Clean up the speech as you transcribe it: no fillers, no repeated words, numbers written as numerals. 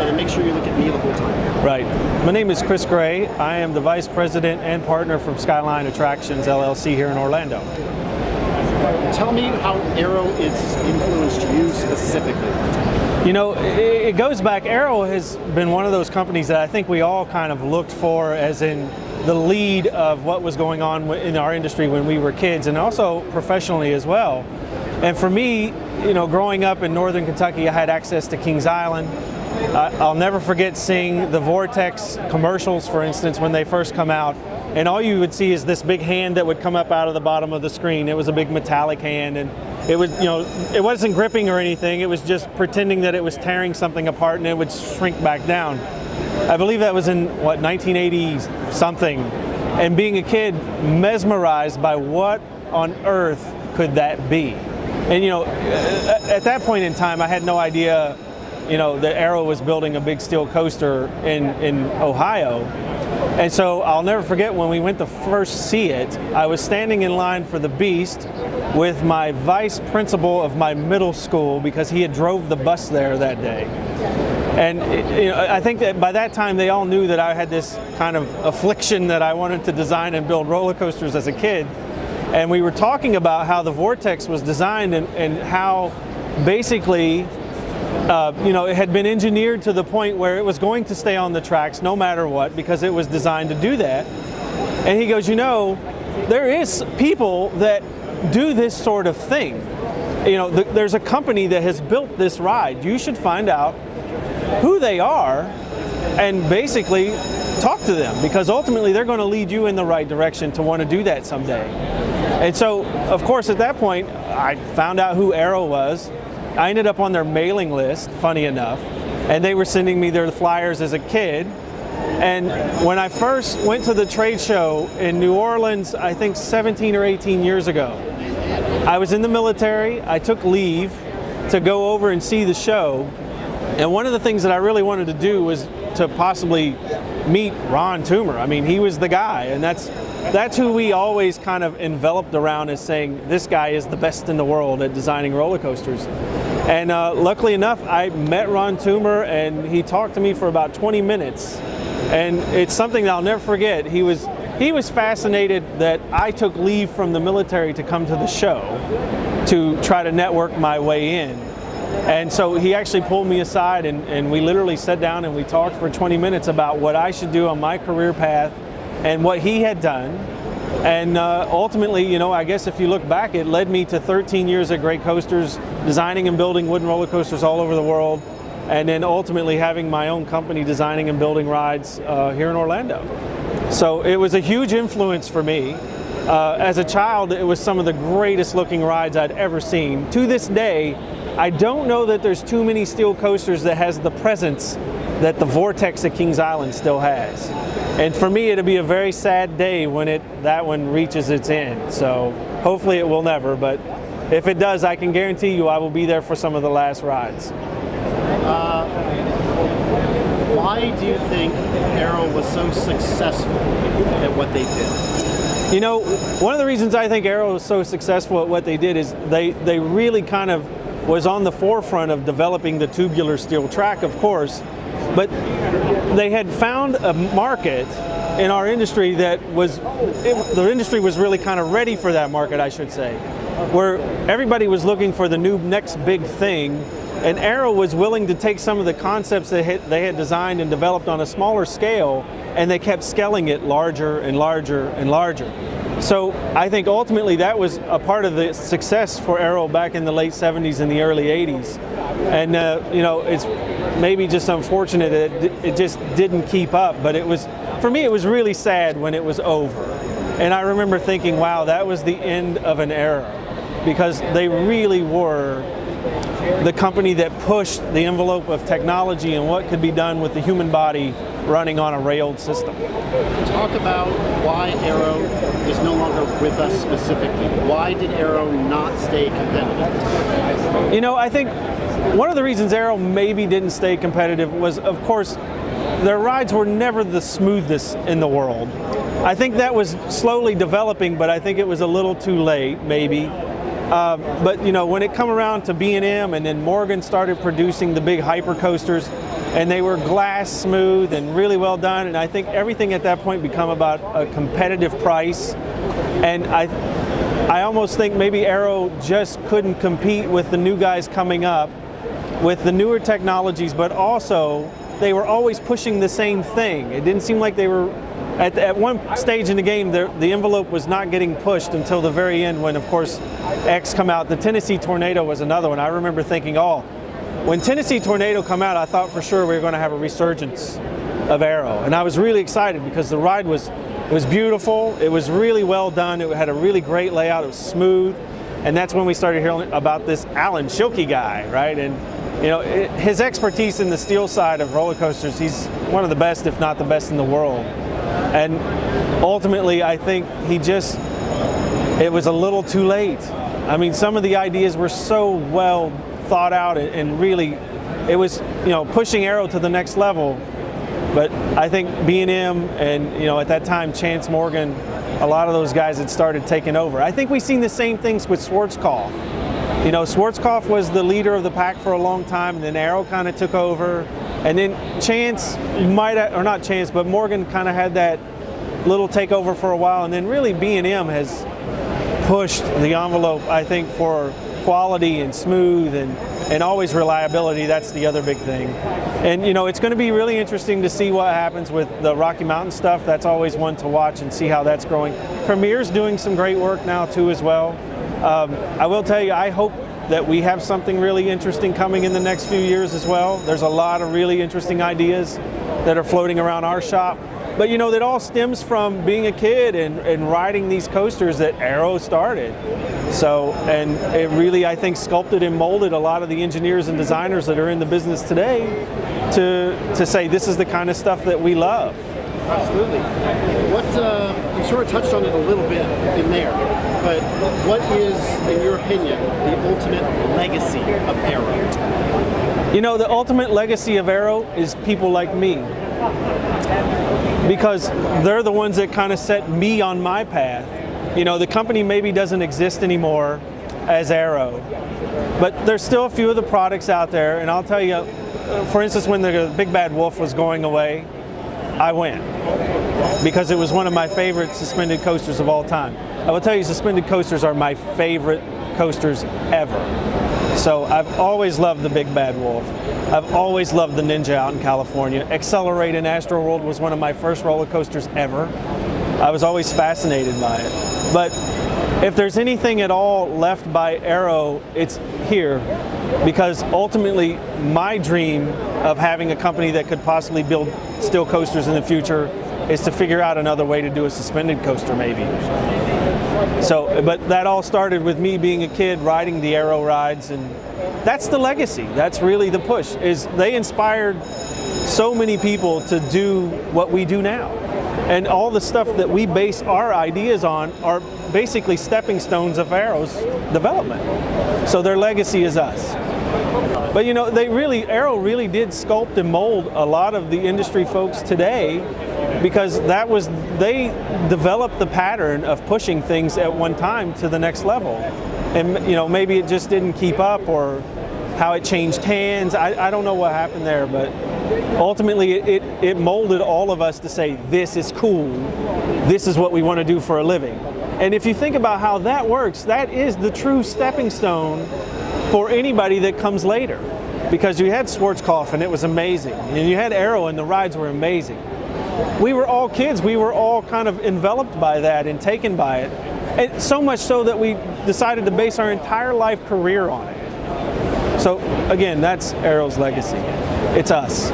and make sure you look at me the whole time. Right. My name is Chris Gray. I am the Vice President and partner from Skyline Attractions, LLC here in Orlando. Tell me how Aero has influenced you specifically. You know, it goes back. Aero has been one of those companies that I think we all kind of looked for as in the lead of what was going on in our industry when we were kids, and also professionally as well. And for me, you know, growing up in northern Kentucky, I had access to Kings Island. I'll never forget seeing the Vortex commercials, for instance, when they first come out. And all you would see is this big hand that would come up out of the bottom of the screen. It was a big metallic hand, and it was, you know, it wasn't gripping or anything. It was just pretending that it was tearing something apart, and it would shrink back down. I believe that was in, what, 1980 something. And being a kid, mesmerized by what on earth could that be. And, you know, at that point in time, I had no idea, you know, that Aero was building a big steel coaster in Ohio. And so I'll never forget when we went to first see it, I was standing in line for the Beast with my vice principal of my middle school because he had drove the bus there that day. And you know, I think that by that time they all knew that I had this kind of affliction that I wanted to design and build roller coasters as a kid. And we were talking about how the Vortex was designed and how basically you know, it had been engineered to the point where it was going to stay on the tracks no matter what because it was designed to do that. And he goes, you know, there is people that do this sort of thing. You know, there's a company that has built this ride. You should find out who they are and basically talk to them because ultimately they're going to lead you in the right direction to want to do that someday. And so, of course, at that point, I found out who Aero was. I ended up on their mailing list, funny enough, and they were sending me their flyers as a kid. And when I first went to the trade show in New Orleans, I think 17 or 18 years ago, I was in the military. I took leave to go over and see the show. And one of the things that I really wanted to do was to possibly meet Ron Toomer. I mean, he was the guy, and that's who we always kind of enveloped around as saying, this guy is the best in the world at designing roller coasters. And luckily enough, I met Ron Toomer, and he talked to me for about 20 minutes. And it's something that I'll never forget. He was fascinated that I took leave from the military to come to the show to try to network my way in. And so he actually pulled me aside, and we literally sat down and we talked for 20 minutes about what I should do on my career path and what he had done. And ultimately, you know, I guess if you look back, it led me to 13 years at Great Coasters, designing and building wooden roller coasters all over the world, and then ultimately having my own company designing and building rides here in Orlando. So it was a huge influence for me. As a child, it was some of the greatest looking rides I'd ever seen. To this day, I don't know that there's too many steel coasters that has the presence that the Vortex at Kings Island still has. And for me, it'll be a very sad day when that one reaches its end. So hopefully it will never, but if it does, I can guarantee you I will be there for some of the last rides. Why do you think Aero was so successful at what they did? You know, one of the reasons I think Aero was so successful at what they did is they really kind of was on the forefront of developing the tubular steel track, of course, but they had found a market in our industry that the industry was really kind of ready for that market, I should say, where everybody was looking for the new next big thing, and Aero was willing to take some of the concepts they had designed and developed on a smaller scale, and they kept scaling it larger and larger and larger. So I think ultimately that was a part of the success for Aero back in the late 70s and the early 80s. And you know, it's maybe just unfortunate that it just didn't keep up, but it was, for me, it was really sad when it was over. And I remember thinking, wow, that was the end of an era, because they really were the company that pushed the envelope of technology and what could be done with the human body running on a railed system. Talk about why Aero is no longer with us specifically. Why did Aero not stay competitive? You know, I think one of the reasons Aero maybe didn't stay competitive was, of course, their rides were never the smoothest in the world. I think that was slowly developing, but I think it was a little too late, maybe. But when it come around to B&M, and then Morgan started producing the big hyper coasters, and they were glass smooth and really well done, and I think everything at that point become about a competitive price. And I almost think maybe Aero just couldn't compete with the new guys coming up with the newer technologies, but also they were always pushing the same thing. It didn't seem like they were, at one stage in the game, the envelope was not getting pushed until the very end when, of course, X come out. The Tennessee Tornado was another one. I remember thinking, when Tennessee Tornado come out, I thought for sure we were going to have a resurgence of Aero. And I was really excited because the ride was beautiful. It was really well done. It had a really great layout. It was smooth. And that's when we started hearing about this Alan Schilke guy, right? And his expertise in the steel side of roller coasters, he's one of the best, if not the best in the world. And ultimately, I think it was a little too late. I mean, some of the ideas were so well thought out, and really, it was, pushing Aero to the next level. But I think B&M and, at that time, Chance Morgan, a lot of those guys had started taking over. I think we've seen the same things with Schwarzkopf. Schwarzkopf was the leader of the pack for a long time, and then Aero kind of took over. And then Chance not Chance, but Morgan kind of had that little takeover for a while. And then really B&M has pushed the envelope, I think, for quality and smooth and always reliability. That's the other big thing. And it's going to be really interesting to see what happens with the Rocky Mountain stuff. That's always one to watch and see how that's growing. Premier's doing some great work now too as well. I will tell you, I hope that we have something really interesting coming in the next few years as well. There's a lot of really interesting ideas that are floating around our shop. But that all stems from being a kid and riding these coasters that Aero started. So, and it really, I think, sculpted and molded a lot of the engineers and designers that are in the business today to say this is the kind of stuff that we love. Absolutely. You sort of touched on it a little bit in there, but what is, in your opinion, the ultimate legacy of Aero? The ultimate legacy of Aero is people like me. Because they're the ones that kind of set me on my path. The company maybe doesn't exist anymore as Aero, but there's still a few of the products out there. And I'll tell you, for instance, when the Big Bad Wolf was going away, I went because it was one of my favorite suspended coasters of all time. I will tell you, suspended coasters are my favorite coasters ever. So I've always loved the Big Bad Wolf. I've always loved the Ninja out in California. Accelerate in Astro World was one of my first roller coasters ever. I was always fascinated by it. But if there's anything at all left by Aero, it's here. Because ultimately, my dream of having a company that could possibly build steel coasters in the future is to figure out another way to do a suspended coaster maybe. So, but that all started with me being a kid riding the Aero rides, and that's the legacy. That's really the push, is they inspired so many people to do what we do now. And all the stuff that we base our ideas on are basically stepping stones of Aero's development. So their legacy is us. But Aero really did sculpt and mold a lot of the industry folks today, because they developed the pattern of pushing things at one time to the next level. And maybe it just didn't keep up, or how it changed hands. I don't know what happened there, but ultimately it molded all of us to say, this is cool, this is what we want to do for a living. And if you think about how that works, that is the true stepping stone for anybody that comes later. Because you had Schwarzkopf and it was amazing, and you had Aero and the rides were amazing. We were all kids, we were all kind of enveloped by that and taken by it. And so much so that we decided to base our entire life career on it. So again, that's Aero's legacy. It's us.